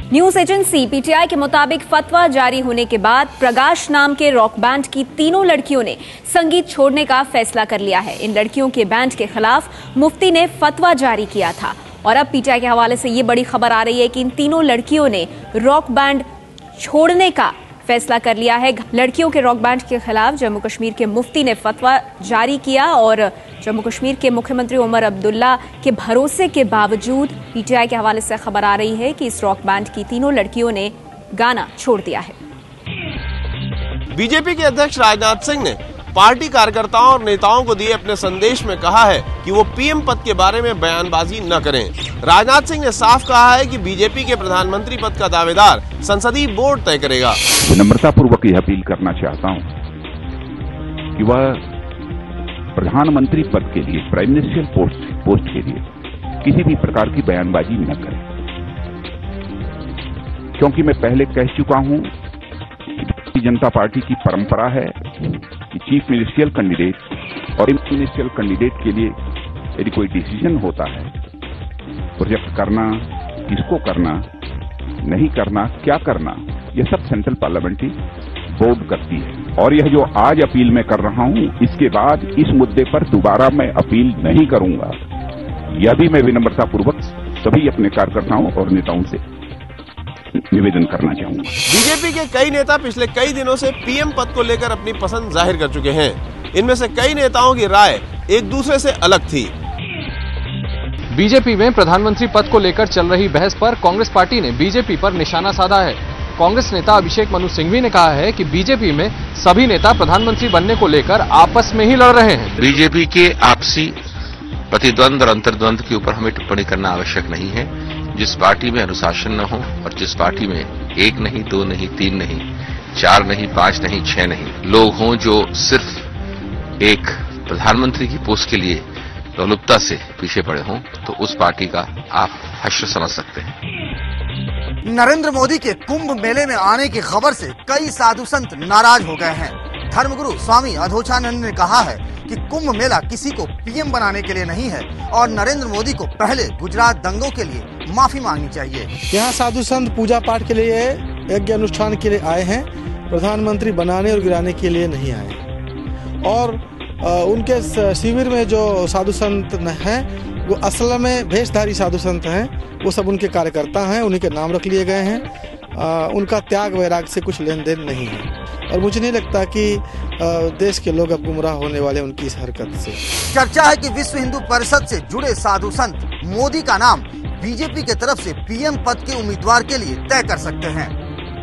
News agency PTI के मुताबिक फतवा जारी होने के बाद प्रकाश नाम के रॉक बैंड की तीनों लड़कियों ने संगीत छोड़ने का फैसला कर लिया है। इन लड़कियों के बैंड के खिलाफ मुफ्ती ने फतवा जारी किया था और अब पीटीआई के हवाले से ये बड़ी खबर आ रही है कि इन तीनों लड़कियों ने रॉक बैंड छोड़ने का फैसला कर लिया है। लड़कियों के रॉक बैंड के खिलाफ जम्मू कश्मीर के मुफ्ती ने फतवा जारी किया और जम्मू कश्मीर के मुख्यमंत्री उमर अब्दुल्ला के भरोसे के बावजूद पीटीआई के हवाले से खबर आ रही है कि इस रॉक बैंड की तीनों लड़कियों ने गाना छोड़ दिया है। बीजेपी के अध्यक्ष राजनाथ सिंह ने पार्टी कार्यकर्ताओं और नेताओं को दिए अपने संदेश में कहा है कि वो पीएम पद के बारे में बयानबाजी न करें। राजनाथ सिंह ने साफ कहा है कि बीजेपी के प्रधानमंत्री पद का दावेदार संसदीय बोर्ड तय करेगा। विनम्रता पूर्वक यह अपील करना चाहता हूं कि वह प्रधानमंत्री पद के लिए, प्राइम मिनिस्टर पोस्ट के लिए किसी भी प्रकार की बयानबाजी न करें, क्योंकि मैं पहले कह चुका हूं कि भारतीय जनता पार्टी की परंपरा है कि चीफ मिनिस्ट्रियल कैंडिडेट और मिनिस्ट्रियल कैंडिडेट के लिए यदि कोई डिसीजन होता है, प्रोजेक्ट करना, किसको करना, नहीं करना, क्या करना, यह सब सेंट्रल पार्लियामेंट्री बोर्ड करती है। और यह जो आज अपील मैं कर रहा हूं, इसके बाद इस मुद्दे पर दोबारा मैं अपील नहीं करूंगा। यह भी मैं विनम्रता पूर्वक सभी अपने कार्यकर्ताओं और नेताओं से निवेदन करना चाहूंगा। बीजेपी के कई नेता पिछले कई दिनों से पीएम पद को लेकर अपनी पसंद जाहिर कर चुके हैं। इनमें से कई नेताओं की राय एक दूसरे से अलग थी। बीजेपी में प्रधानमंत्री पद को लेकर चल रही बहस पर कांग्रेस पार्टी ने बीजेपी पर निशाना साधा है। कांग्रेस नेता अभिषेक मनु सिंघवी ने कहा है कि बीजेपी में सभी नेता प्रधानमंत्री बनने को लेकर आपस में ही लड़ रहे हैं। बीजेपी के आपसी प्रतिद्वंद और अंतर्द्वंद के ऊपर हमें टिप्पणी करना आवश्यक नहीं है। जिस पार्टी में अनुशासन न हो और जिस पार्टी में 1 नहीं, 2 नहीं, 3 नहीं, 4 नहीं, 5 नहीं, 6 नहीं लोग हों जो सिर्फ एक प्रधानमंत्री की पोस्ट के लिए लोलुपता से पीछे पड़े हों, तो उस पार्टी का आप हश्र समझ सकते हैं। नरेंद्र मोदी के कुंभ मेले में आने की खबर से कई साधु संत नाराज हो गए हैं। धर्मगुरु स्वामी अधोचानंद ने कहा है कि कुंभ मेला किसी को पीएम बनाने के लिए नहीं है और नरेंद्र मोदी को पहले गुजरात दंगों के लिए माफी मांगनी चाहिए। यहाँ साधु संत पूजा पाठ के लिए, यज्ञ अनुष्ठान के लिए आए हैं, प्रधानमंत्री बनाने और गिराने के लिए नहीं आए। और उनके शिविर में जो साधु संत हैं वो असल में भेषधारी साधु संत हैं, वो सब उनके कार्यकर्ता हैं, उन्हीं के नाम रख लिए गए हैं। उनका त्याग वैराग से कुछ लेन देन नहीं है और मुझे नहीं लगता कि देश के लोग अब गुमराह होने वाले उनकी इस हरकत से। चर्चा है कि विश्व हिंदू परिषद से जुड़े साधु संत मोदी का नाम बीजेपी के तरफ से पीएम पद के उम्मीदवार के लिए तय कर सकते हैं।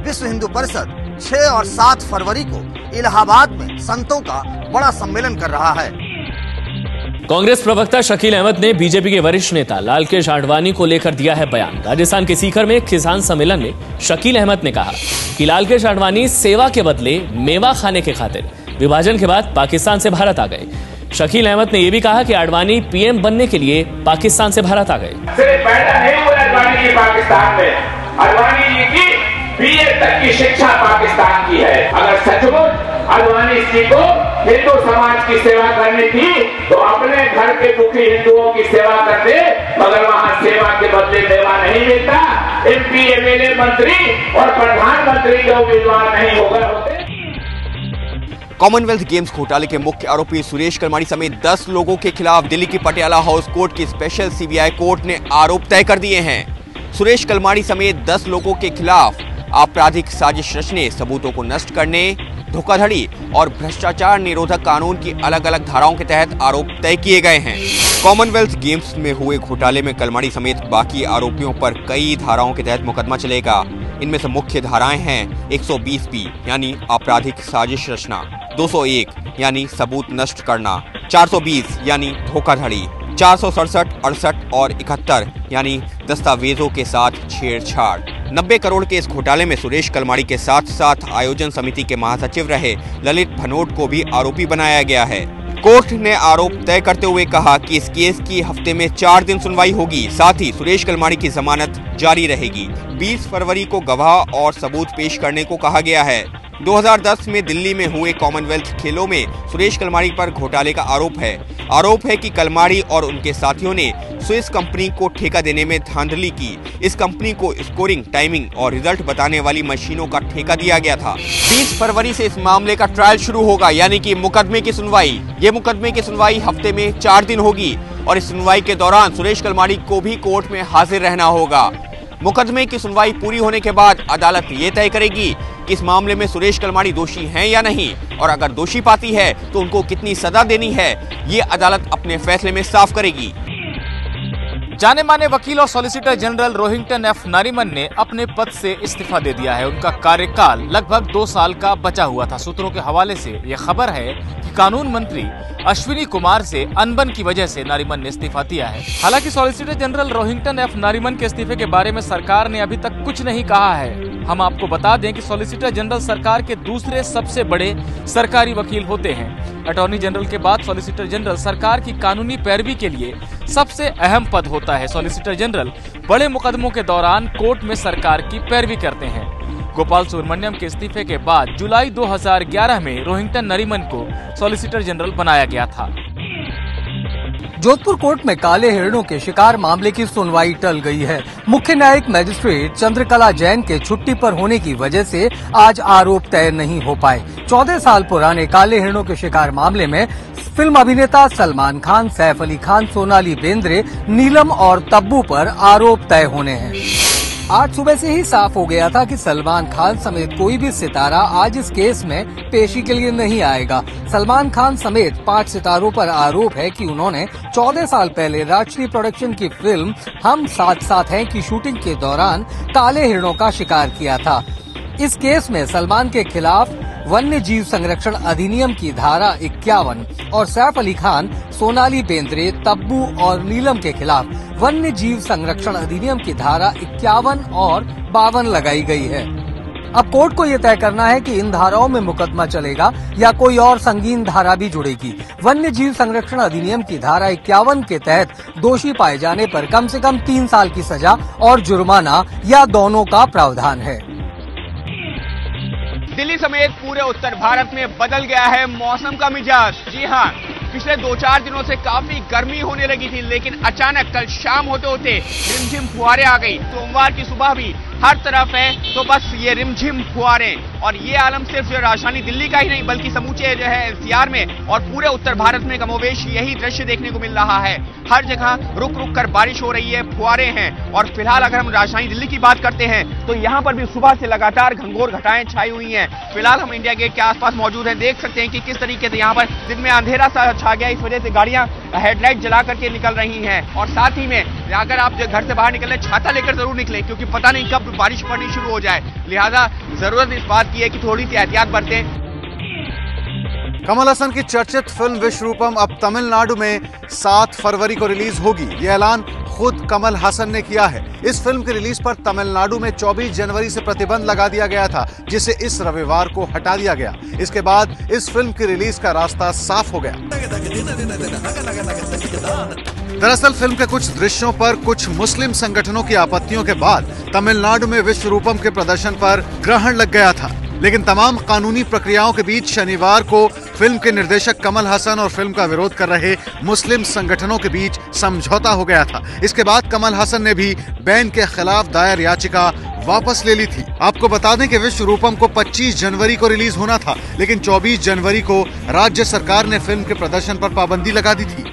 विश्व हिंदू परिषद 6 और 7 फरवरी को इलाहाबाद में संतों का बड़ा सम्मेलन कर रहा है। कांग्रेस प्रवक्ता शकील अहमद ने बीजेपी के वरिष्ठ नेता लालकृष्ण आडवाणी को लेकर दिया है बयान। राजस्थान के सीकर में किसान सम्मेलन में शकील अहमद ने कहा कि लालकृष्ण आडवाणी सेवा के बदले मेवा खाने के खातिर विभाजन के बाद पाकिस्तान से भारत आ गए। शकील अहमद ने यह भी कहा कि आडवाणी पीएम बनने के लिए पाकिस्तान से भारत आ गए। सिर्फ पैदा नहीं हुआ आडवाणी जी पाकिस्तान में, आडवाणी जी की बीए तक की शिक्षा पाकिस्तान की है। अगर सचमुच आडवाणी जी को हिंदू समाज की सेवा करनी थी तो अपने घर के दुखी हिंदुओं की सेवा करते, मगर वहां सेवा के बदले मेवा नहीं मिलता। एमपी, एमएलए, मंत्री और प्रधानमंत्री के उम्मीदवार नहीं हो गए होते। कॉमनवेल्थ गेम्स घोटाले के मुख्य आरोपी सुरेश कलमाड़ी समेत 10 लोगों के खिलाफ दिल्ली की पटियाला हाउस कोर्ट की स्पेशल सीबीआई कोर्ट ने आरोप तय कर दिए हैं। सुरेश कलमाड़ी समेत 10 लोगों के खिलाफ आपराधिक साजिश रचने, सबूतों को नष्ट करने, धोखाधड़ी और भ्रष्टाचार निरोधक कानून की अलग अलग धाराओं के तहत आरोप तय किए गए हैं। कॉमनवेल्थ गेम्स में हुए घोटाले में कलमाड़ी समेत बाकी आरोपियों पर कई धाराओं के तहत मुकदमा चलेगा। इनमें से मुख्य धाराएं हैं 120B यानी आपराधिक साजिश रचना, 201 यानी सबूत नष्ट करना, 420 यानी धोखाधड़ी, 467, 68 और 71 यानी दस्तावेजों के साथ छेड़छाड़। 90 करोड़ के इस घोटाले में सुरेश कलमाड़ी के साथ साथ आयोजन समिति के महासचिव रहे ललित भनोट को भी आरोपी बनाया गया है। कोर्ट ने आरोप तय करते हुए कहा कि इस केस की हफ्ते में 4 दिन सुनवाई होगी। साथ ही सुरेश कलमाड़ी की जमानत जारी रहेगी। 20 फरवरी को गवाह और सबूत पेश करने को कहा गया है। 2010 में दिल्ली में हुए कॉमनवेल्थ खेलों में सुरेश कलमाड़ी पर घोटाले का आरोप है कि कलमाड़ी और उनके साथियों ने स्विस कंपनी को ठेका देने में धांधली की। इस कंपनी को स्कोरिंग, टाइमिंग और रिजल्ट बताने वाली मशीनों का ठेका दिया गया था। 20 फरवरी से इस मामले का ट्रायल शुरू होगा, यानी कि मुकदमे की सुनवाई। ये मुकदमे की सुनवाई हफ्ते में 4 दिन होगी और इस सुनवाई के दौरान सुरेश कलमाड़ी को भी कोर्ट में हाजिर रहना होगा। मुकदमे की सुनवाई पूरी होने के बाद अदालत ये तय करेगी कि इस मामले में सुरेश कलमाड़ी दोषी हैं या नहीं, और अगर दोषी पाती है तो उनको कितनी सजा देनी है, ये अदालत अपने फैसले में साफ करेगी। जाने माने वकील और solicitor general Rohinton F Nariman ने अपने पद से इस्तीफा दे दिया है। उनका कार्यकाल लगभग 2 साल का बचा हुआ था। सूत्रों के हवाले से यह खबर है कि कानून मंत्री अश्विनी कुमार से अनबन की वजह से नारीमन ने इस्तीफा दिया है। हालांकि solicitor general Rohinton F Nariman के इस्तीफे के बारे में सरकार ने अभी तक कुछ नहीं कहा है। हम आपको बता दें कि सॉलिसिटर जनरल सरकार के दूसरे सबसे बड़े सरकारी वकील होते हैं। अटॉर्नी जनरल के बाद सॉलिसिटर जनरल सरकार की कानूनी पैरवी के लिए सबसे अहम पद होता है। सॉलिसिटर जनरल बड़े मुकदमों के दौरान कोर्ट में सरकार की पैरवी करते हैं। गोपाल सुब्रमण्यम के इस्तीफे के बाद जुलाई 2011 में रोहिंग्टन नरीमन को सॉलिसिटर जनरल बनाया गया था। जोधपुर कोर्ट में काले हिरणों के शिकार मामले की सुनवाई टल गई है। मुख्य न्यायिक मजिस्ट्रेट चंद्रकला जैन के छुट्टी पर होने की वजह से आज आरोप तय नहीं हो पाए। 14 साल पुराने काले हिरणों के शिकार मामले में फिल्म अभिनेता सलमान खान, सैफ अली खान, सोनाली बेंद्रे, नीलम और तब्बू पर आरोप तय होने हैं। आज सुबह से ही साफ हो गया था कि सलमान खान समेत कोई भी सितारा आज इस केस में पेशी के लिए नहीं आएगा। सलमान खान समेत 5 सितारों पर आरोप है कि उन्होंने 14 साल पहले राजश्री प्रोडक्शन की फिल्म हम साथ साथ हैं की शूटिंग के दौरान काले हिरणों का शिकार किया था। इस केस में सलमान के खिलाफ वन्य जीव संरक्षण अधिनियम की धारा 51 और सैफ अली खान, सोनाली बेंद्रे, तब्बू और नीलम के खिलाफ वन्य जीव संरक्षण अधिनियम की धारा 51 और 52 लगाई गई है। अब कोर्ट को ये तय करना है कि इन धाराओं में मुकदमा चलेगा या कोई और संगीन धारा भी जुड़ेगी। वन्य जीव संरक्षण अधिनियम की धारा 51 के तहत दोषी पाए जाने पर कम से कम 3 साल की सजा और जुर्माना या दोनों का प्रावधान है। दिल्ली समेत पूरे उत्तर भारत में बदल गया है मौसम का मिजाज। जी हाँ, पिछले 2-4 दिनों से काफी गर्मी होने लगी थी, लेकिन अचानक कल शाम होते होते रिमझिम फुहारें आ गई। सोमवार की सुबह भी हर तरफ है तो बस ये रिमझिम फुहारें, और ये आलम सिर्फ जो राजधानी दिल्ली का ही नहीं बल्कि समूचे जो है एनसीआर में और पूरे उत्तर भारत में कमोवेश यही दृश्य देखने को मिल रहा है। हर जगह रुक रुक कर बारिश हो रही है, फुहारें हैं। और फिलहाल अगर हम राजधानी दिल्ली की बात करते हैं तो यहाँ पर भी सुबह से लगातार घनघोर घटाएं छाई हुई हैं। फिलहाल हम इंडिया गेट के आसपास मौजूद हैं, देख सकते हैं कि किस तरीके से यहाँ पर दिन में अंधेरा सा छा गया, इस वजह से गाड़ियां हेडलाइट जला करके निकल रही हैं। और साथ ही में अगर आप घर से बाहर निकले छाता लेकर जरूर निकलें, क्योंकि पता नहीं कब बारिश पड़नी शुरू हो जाए। लिहाजा जरूरत इस बात की है कि थोड़ी सी एहतियात बरतें। कमल हसन की चर्चित फिल्म विश्वरूपम अब तमिलनाडु में 7 फरवरी को रिलीज होगी। यह ऐलान खुद कमल हसन ने किया है। इस फिल्म की रिलीज पर तमिलनाडु में 24 जनवरी से प्रतिबंध लगा दिया गया था, जिसे इस रविवार को हटा दिया गया। इसके बाद इस फिल्म की रिलीज का रास्ता साफ हो गया। दरअसल फिल्म के कुछ दृश्यों पर कुछ मुस्लिम संगठनों की आपत्तियों के बाद तमिलनाडु में विश्वरूपम के प्रदर्शन पर ग्रहण लग गया था, लेकिन तमाम कानूनी प्रक्रियाओं के बीच शनिवार को फिल्म के निर्देशक कमल हसन और फिल्म का विरोध कर रहे मुस्लिम संगठनों के बीच समझौता हो गया था। इसके बाद कमल हसन ने भी बैन के खिलाफ दायर याचिका वापस ले ली थी। आपको बता दें कि विश्वरूपम को 25 जनवरी को रिलीज होना था, लेकिन 24 जनवरी को राज्य सरकार ने फिल्म के प्रदर्शन पर पाबंदी लगा दी थी।